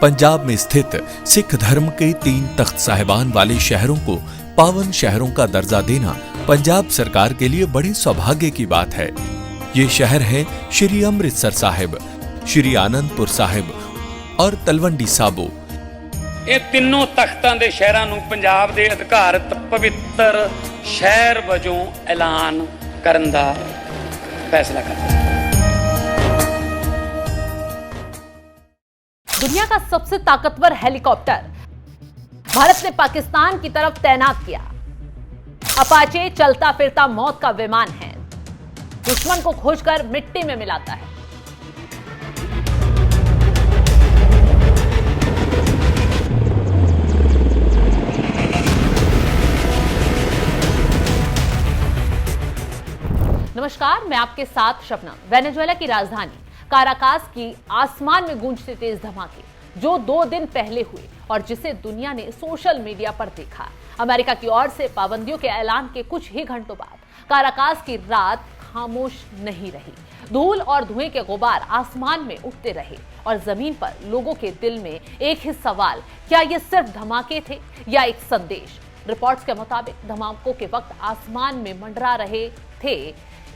पंजाब में स्थित सिख धर्म के 3 तख्त साहिबान वाले शहरों को पावन शहरों का दर्जा देना पंजाब सरकार के लिए बड़ी सौभाग्य की बात है। ये शहर है श्री अमृतसर साहिब, श्री आनंदपुर साहिब और तलवंडी साबो। ਇਹ ਤਿੰਨੋਂ ਤਖਤਾਂ ਦੇ ਸ਼ਹਿਰਾਂ ਨੂੰ ਪੰਜਾਬ ਦੇ ਅਧਿਕਾਰਤ ਪਵਿੱਤਰ ਸ਼ਹਿਰ ਵਜੋਂ ਐਲਾਨ ਕਰਨ ਦਾ ਫੈਸਲਾ ਕੀਤਾ। दुनिया का सबसे ताकतवर हेलीकॉप्टर भारत ने पाकिस्तान की तरफ तैनात किया। अपाचे चलता फिरता मौत का विमान है, दुश्मन को खोजकर मिट्टी में मिलाता है। नमस्कार, मैं आपके साथ शबनम। वेनेजुएला की राजधानी काराकास की आसमान में गूंजते तेज धमाके जो 2 दिन पहले हुए और जिसे दुनिया ने सोशल मीडिया पर देखा। अमेरिका की ओर से पाबंदियों के ऐलान के कुछ ही घंटों बाद काराकास की रात खामोश नहीं रही। धूल और धुएं के गुबार आसमान में उठते रहे और जमीन पर लोगों के दिल में एक ही सवाल, क्या ये सिर्फ धमाके थे या एक संदेश? रिपोर्ट्स के मुताबिक धमाकों के वक्त आसमान में मंडरा रहे थे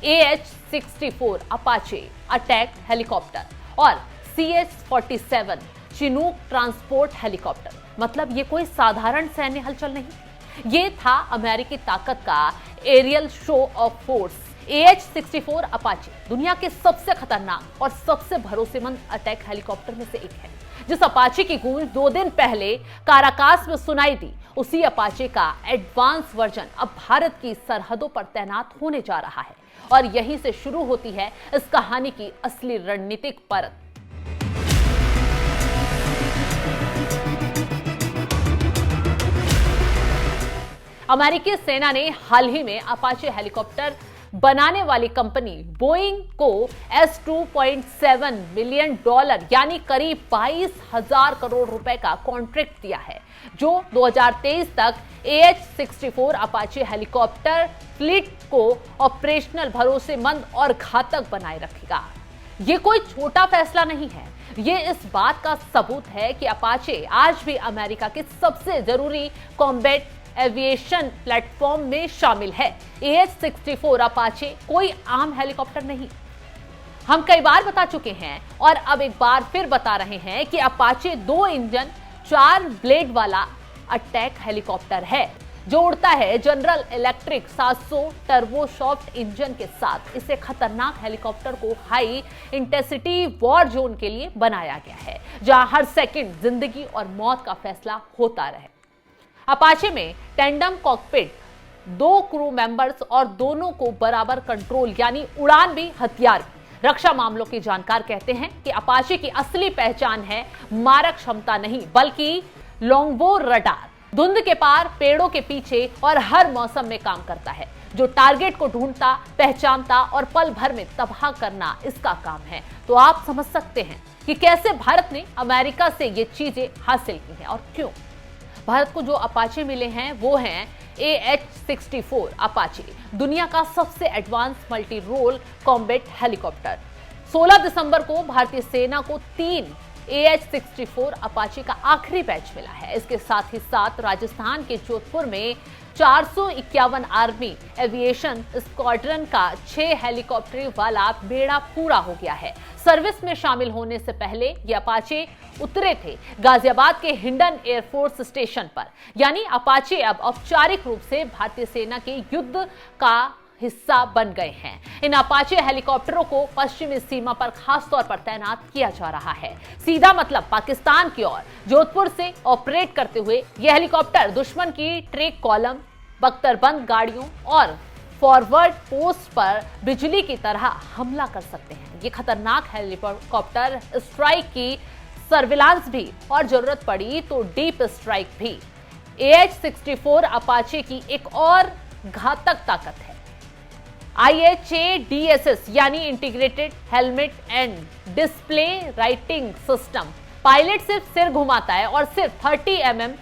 AH-64 अपाचे अटैक हेलीकॉप्टर और CH-47 चिनूक ट्रांसपोर्ट हेलीकॉप्टर। मतलब ये कोई साधारण सैन्य हलचल नहीं, ये था अमेरिकी ताकत का aerial show of force. AH-64 Apache दुनिया के सबसे खतरनाक और सबसे भरोसेमंद अटैक हेलीकॉप्टर में से एक है। जिस अपाचे की गूंज 2 दिन पहले काराकास में सुनाई दी, उसी अपाचे का एडवांस वर्जन अब भारत की सरहदों पर तैनात होने जा रहा है और यहीं से शुरू होती है इस कहानी की असली रणनीतिक परत। अमेरिकी सेना ने हाल ही में अपाचे हेलीकॉप्टर बनाने वाली कंपनी बोइंग को $2.7 बिलियन यानी करीब 22,000 करोड़ रुपए का कॉन्ट्रैक्ट दिया है, जो 2023 तक AH-64 अपाचे हेलीकॉप्टर फ्लीट को ऑपरेशनल, भरोसेमंद और घातक बनाए रखेगा। ये कोई छोटा फैसला नहीं है, ये इस बात का सबूत है कि अपाचे आज भी अमेरिका के सबसे जरूरी कॉम्बैट एविएशन प्लेटफॉर्म में शामिल है। AH-64 अपाचे कोई आम हेलीकॉप्टर नहीं। हम कई बार बता चुके हैं और अब एक बार फिर बता रहे हैं कि अपाचे 2 इंजन 4 ब्लेड वाला अटैक हेलीकॉप्टर है जो उड़ता है जनरल इलेक्ट्रिक 700 टर्बोशॉफ्ट इंजन के साथ। इसे खतरनाक हेलीकॉप्टर को हाई इंटेंसिटी वॉर जोन के लिए बनाया गया है, जहां हर सेकंड जिंदगी और मौत का फैसला होता रहे। अपाचे में टेंडम कॉकपिट, 2 क्रू मेंबर्स और दोनों को बराबर कंट्रोल यानी उड़ान भी हथियार भी। रक्षा मामलों के जानकार कहते हैं कि अपाचे की असली पहचान है मारक क्षमता नहीं, बल्कि लॉन्गबो रडार। धुंध के पार, पेड़ों के पीछे और हर मौसम में काम करता है, जो टारगेट को ढूंढता, पहचानता और पल भर में तबाह करना इसका काम है। तो आप समझ सकते हैं कि कैसे भारत ने अमेरिका से ये चीजें हासिल की हैं और क्यों। भारत को जो अपाचे मिले हैं वो हैं AH-64 अपाचे, दुनिया का सबसे advance multi role combat helicopter. 16 दिसंबर को भारतीय सेना को 3 AH-64 अपाचे का आखिरी बैच मिला है। इसके साथ ही साथ राजस्थान के जोधपुर में 451 आर्मी एविएशन स्क्वाड्रन का 6 हेलीकॉप्टर वाला बेड़ा पूरा हो गया है। सर्विस में शामिल होने से पहले ये अपाचे उतरे थे गाजियाबाद के हिंडन एयरफोर्स स्टेशन पर। यानी अपाचे अब औपचारिक रूप से भारतीय सेना के युद्ध का हिस्सा बन गए हैं। इन अपाचे हेलीकॉप्टरों को पश्चिमी सीमा पर खास तौर पर तैनात किया जा रहा है। सीधा मतलब पाकिस्तान की ओर जोधपुर से ऑपरेट करते हुए यह हेलीकॉप्टर दुश्मन की ट्रैक कॉलम, बख्तरबंद गाड़ियों और फॉरवर्ड पोस्ट पर बिजली की तरह हमला कर सकते हैं। ये खतरनाक हेलीकॉप्टर स्ट्राइक की सर्विलांस भी और जरूरत पड़ी तो डीप स्ट्राइक भी। AH-64 अपाचे की एक और घातक ताकत है IHADSS यानी integrated helmet and display writing system. Pilot सिर्फ सिर घुमाता है और सिर्फ 30 mm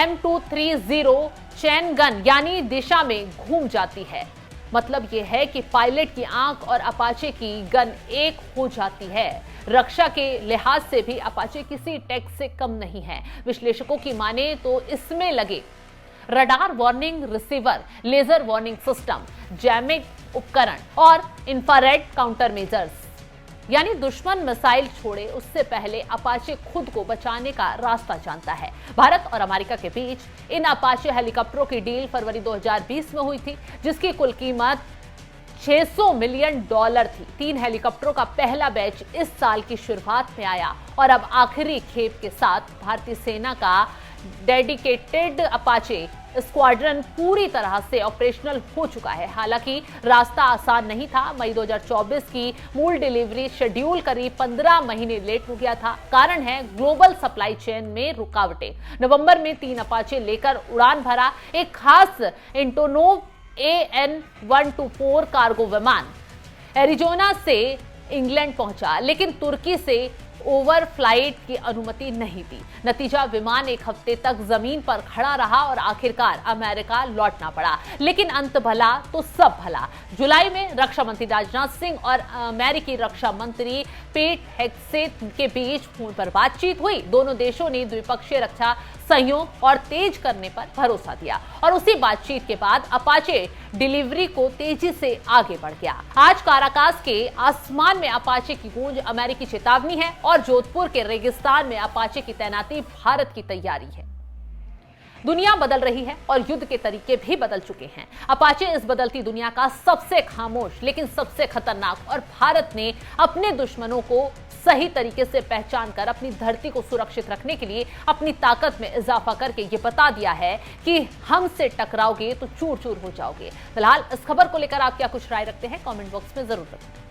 M230 चैन गन यानी दिशा में घूम जाती है। मतलब यह है कि पायलट की आंख और अपाचे की गन एक हो जाती है। रक्षा के लिहाज से भी अपाचे किसी टेक से कम नहीं है। विश्लेषकों की माने तो इसमें लगे radar warning receiver, laser warning system, jamming उपकरण और इंफ्रारेड काउंटर मेजर्स, यानी दुश्मन मिसाइल छोड़े उससे पहले अपाचे खुद को बचाने का रास्ता जानता है। भारत और अमेरिका के बीच इन अपाचे हेलीकॉप्टरों की डील फरवरी 2020 में हुई थी, जिसकी कुल कीमत $600 मिलियन थी। 3 हेलीकॉप्टरों का पहला बैच इस साल की शुरुआत में आया और अब आखिरी खेप के साथ भारतीय सेना का डेडिकेटेड अपाचे स्क्वाड्रन पूरी तरह से ऑपरेशनल हो चुका है। हालांकि रास्ता आसान नहीं था। मई 2024 की मूल डिलीवरी शेड्यूल करीब 15 महीने लेट हो गया था। कारण है ग्लोबल सप्लाई चेन में रुकावटें। नवंबर में 3 अपाचे लेकर उड़ान भरा एक खास एंटोनोव AN-124 कार्गो विमान एरिजोना से इंग्लैंड पहुंचा, लेकिन तुर्की से ओवरफ्लाइट की अनुमति नहीं दी। नतीजा, विमान एक हफ्ते तक जमीन पर खड़ा रहा और आखिरकार अमेरिका लौटना पड़ा। लेकिन अंत भला तो सब भला। जुलाई में रक्षा मंत्री राजनाथ सिंह और अमेरिकी रक्षा मंत्री पेट हेग्सेथ के बीच फोन पर बातचीत हुई। दोनों देशों ने द्विपक्षीय रक्षा सहयोग और तेज करने पर भरोसा दिया और उसी बातचीत के बाद अपाचे डिलीवरी को तेजी से आगे बढ़ गया। आज काराकास के आसमान में अपाचे की गूंज अमेरिकी चेतावनी है और जोधपुर के रेगिस्तान में अपाचे की तैनाती भारत की तैयारी है। दुनिया बदल रही है और युद्ध के तरीके भी बदल चुके हैं। अपाचे इस बदलती दुनिया का सबसे खामोश लेकिन सबसे खतरनाक, और भारत ने अपने दुश्मनों को सही तरीके से पहचान कर अपनी धरती को सुरक्षित रखने के लिए अपनी ताकत में इजाफा करके ये बता दिया है कि हमसे टकराओगे तो चूर चूर हो जाओगे। फिलहाल इस खबर को लेकर आप क्या कुछ राय रखते हैं, कमेंट बॉक्स में जरूर बताएं।